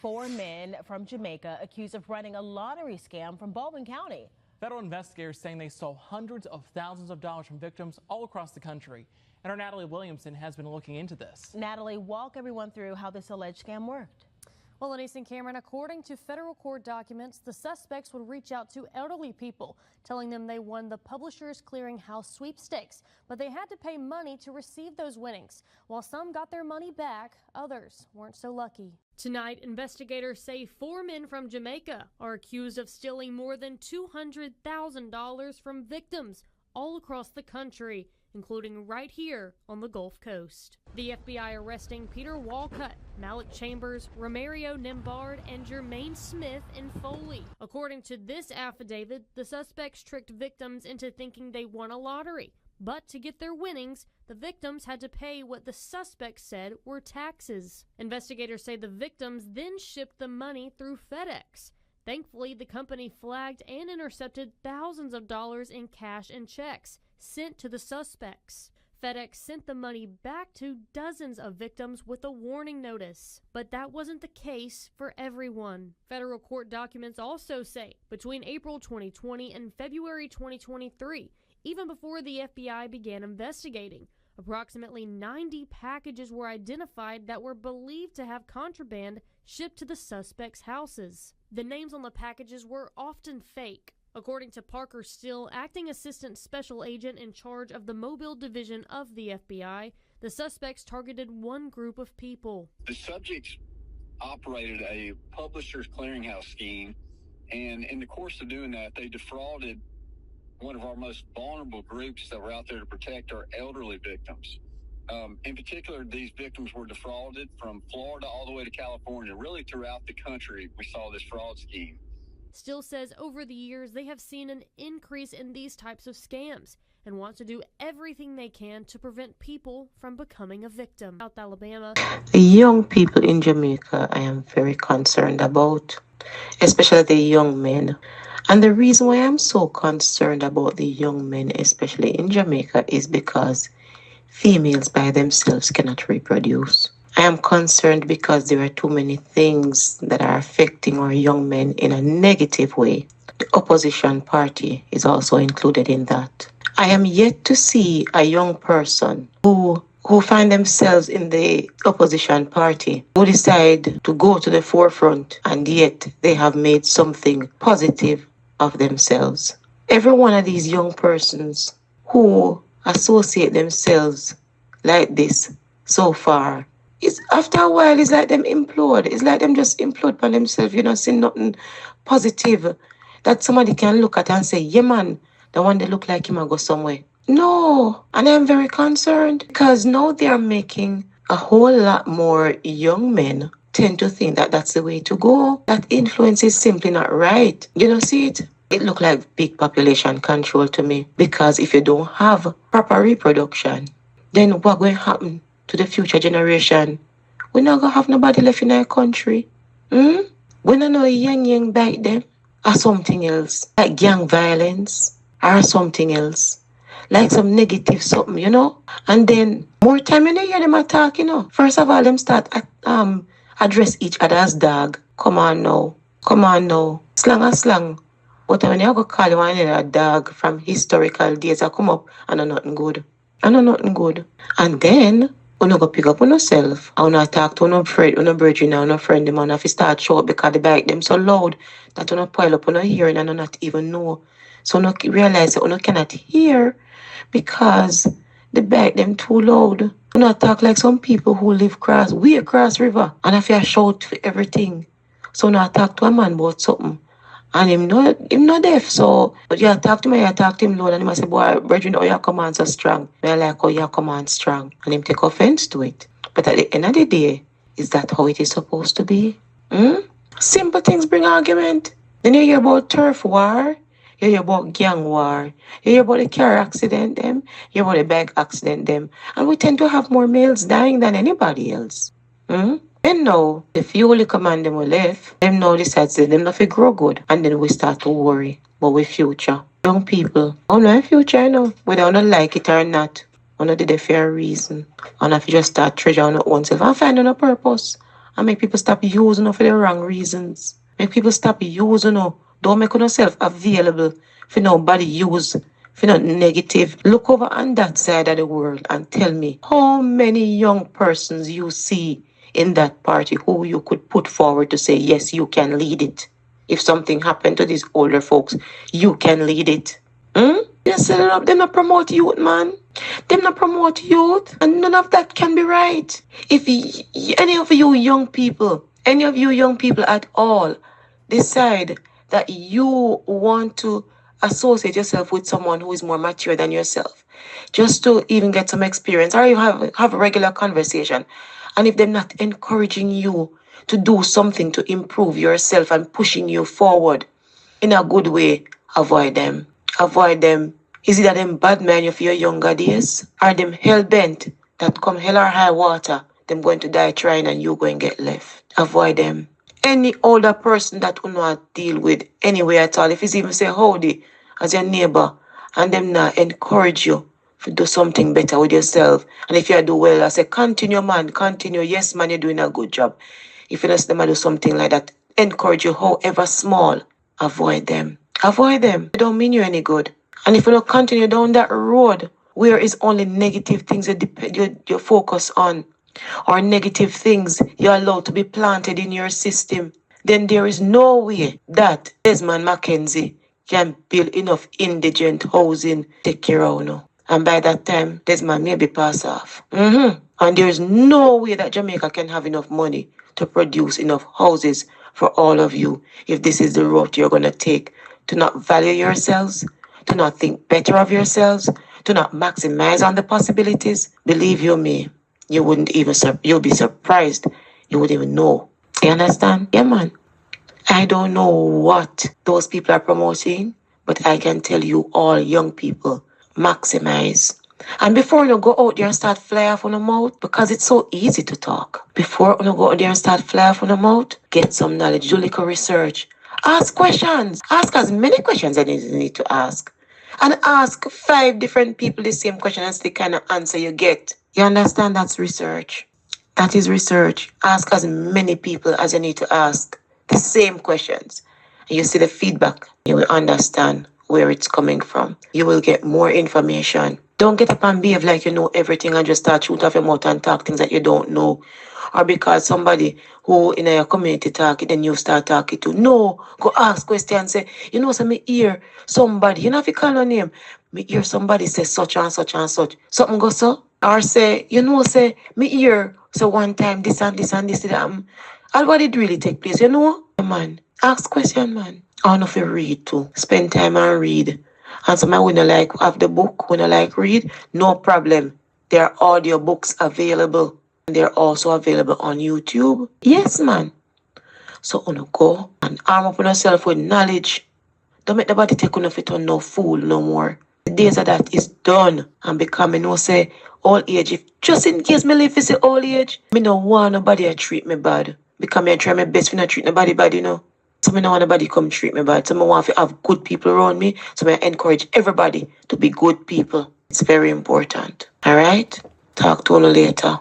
4 men from Jamaica accused of running a lottery scam from Baldwin County. Federal investigators saying they stole hundreds of thousands of dollars from victims all across the country. And our Natalie Williamson has been looking into this. Natalie, walk everyone through how this alleged scam worked. Well, Denise and Cameron, according to federal court documents, the suspects would reach out to elderly people, telling them they won the Publishers Clearinghouse sweepstakes, but they had to pay money to receive those winnings. While some got their money back, others weren't so lucky. Tonight, investigators say 4 men from Jamaica are accused of stealing more than $200,000 from victims all across the country, including right here on the Gulf Coast. The FBI arresting Peter Walcott, Malik Chambers, Romario Nimbard, and Jermaine Smith in Foley. According to this affidavit, the suspects tricked victims into thinking they won a lottery. But to get their winnings, the victims had to pay what the suspects said were taxes. Investigators say the victims then shipped the money through FedEx. Thankfully, the company flagged and intercepted thousands of dollars in cash and checks sent to the suspects. FedEx sent the money back to dozens of victims with a warning notice. But that wasn't the case for everyone. Federal court documents also say between April 2020 and February 2023, even before the FBI began investigating, approximately 90 packages were identified that were believed to have contraband shipped to the suspects' houses. The names on the packages were often fake. According to Parker Still, acting assistant special agent in charge of the Mobile division of the FBI, the suspects targeted one group of people. The subjects operated a Publishers Clearinghouse scheme, and in the course of doing that, they defrauded one of our most vulnerable groups that were out there to protect our elderly victims. In particular, these victims were defrauded from Florida all the way to California. Really throughout the country, we saw this fraud scheme. Still says over the years they have seen an increase in these types of scams and want to do everything they can to prevent people from becoming a victim. South Alabama. The young people in Jamaica I am very concerned about, especially the young men. And the reason why I'm so concerned about the young men, especially in Jamaica, is because females by themselves cannot reproduce. I am concerned because there are too many things that are affecting our young men in a negative way. The opposition party is also included in that. I am yet to see a young person who find themselves in the opposition party, who decide to go to the forefront, and yet they have made something positive of themselves. Every one of these young persons who associate themselves like this so far, after a while, it's like them implode. It's like them just implode on themselves, see nothing positive that somebody can look at and say, yeah man, the one that look like him will go somewhere. No, and I'm very concerned because now they are making a whole lot more young men tend to think that that's the way to go. That influence is simply not right. You know, see it? It look like big population control to me, because if you don't have proper reproduction, then what going to happen to the future generation? We're not going to have nobody left in our country. We don't know young bite them or something else, like gang violence or something else, like some negative something, And then more time you hear them attack, First of all, them start address each other as dog. Come on now. Slang a slang. But when you go call one another a dog from historical days, I come up and I know nothing good. And then you go pick up on yourself. I want to talk to no friend, no brethren, no friend, them and if you start show up because they bite them so loud that you don't pile up on your hearing and you not even know. So you realize that you cannot hear because they bite them too loud. You not talk like some people who live way across river, and if you shout for everything. So now talk to a man about something. And him not deaf, so but you talk to me, you talk to him loud, and he must say, boy, brethren, how your command so strong? I like how your command strong. And him take offense to it. But at the end of the day, is that how it is supposed to be? Simple things bring argument. Then you hear about turf war, you hear about gang war, you hear about the car accident them, you hear about the bike accident them. And we tend to have more males dying than anybody else. Then now, the few only command them will left, them now decide to them not to grow good. And then we start to worry about we future. Young people, no future, whether you don't like it or not. You did it for a reason. And if you just start treasuring on oneself and finding a purpose. and make people stop using it for the wrong reasons. Make people stop using it. Don't make yourself available for nobody use, for not negative. Look over on that side of the world and tell me how many young persons you see in that party who you could put forward to say, yes, you can lead it. If something happened to these older folks, you can lead it. They set it up, they not promote youth, man. They not promote youth, and none of that can be right. If any of you young people at all, decide that you want to associate yourself with someone who is more mature than yourself, just to even get some experience, or you have a regular conversation, and if they're not encouraging you to do something to improve yourself and pushing you forward in a good way, avoid them. Avoid them. Is it that them bad man of your younger days? Are them hell-bent that come hell or high water, them going to die trying and you going to get left? Avoid them. Any older person that will not deal with anyway at all, if it's even say howdy as your neighbor, and them not encourage you to do something better with yourself. And if you do well, I say, continue, man, continue. Yes, man, you're doing a good job. If you let them do something like that, encourage you, however small, avoid them. Avoid them. They don't mean you any good. And if you don't continue down that road where it's only negative things you focus on, or negative things you're allowed to be planted in your system, then there is no way that Desmond Mackenzie can build enough indigent housing to take care of you. And by that time, Desmond may be passed off. And there is no way that Jamaica can have enough money to produce enough houses for all of you if this is the route you're going to take, to not value yourselves, to not think better of yourselves, to not maximize on the possibilities. Believe you me, you wouldn't even, you'll be surprised. You wouldn't even know. You understand? Yeah, man. I don't know what those people are promoting, but I can tell you all young people, maximize. And before you go out there and start fly off on the mouth, because it's so easy to talk. Before you go out there and start fly off on the mouth, get some knowledge, do little research. Ask questions. Ask as many questions as you need to ask. And ask 5 different people the same question and see the kind of answer you get. You understand? That's research. That is research. Ask as many people as you need to ask the same questions. And you see the feedback. You will understand where it's coming from. You will get more information. Don't get up and behave like you know everything and just start shoot off your mouth and talk things that you don't know. Or because somebody who in your community talk, then you start talking to. No, go ask questions. Say, you know, so me hear somebody, you know if you call your name, me hear somebody say such and such and such. Something go so. Or say, you know, say, me hear, so one time this and this and this. And what did really take place, you know? Man, ask question, man. I don't know if you read too. Spend time and read. And somebody when you like have the book, when you like read, no problem. There are audio books available. They're also available on YouTube. Yes, man. So go and arm up on yourself with knowledge. Don't make nobody take on it on no fool no more. The days of that is done. And becoming no say old age. If just in case me live is old age, me no want nobody to treat me bad. Because me try my best to not treat nobody bad, you know. So me no want nobody come treat me bad. So me want to have good people around me. So I encourage everybody to be good people. It's very important. Alright? Talk to you later.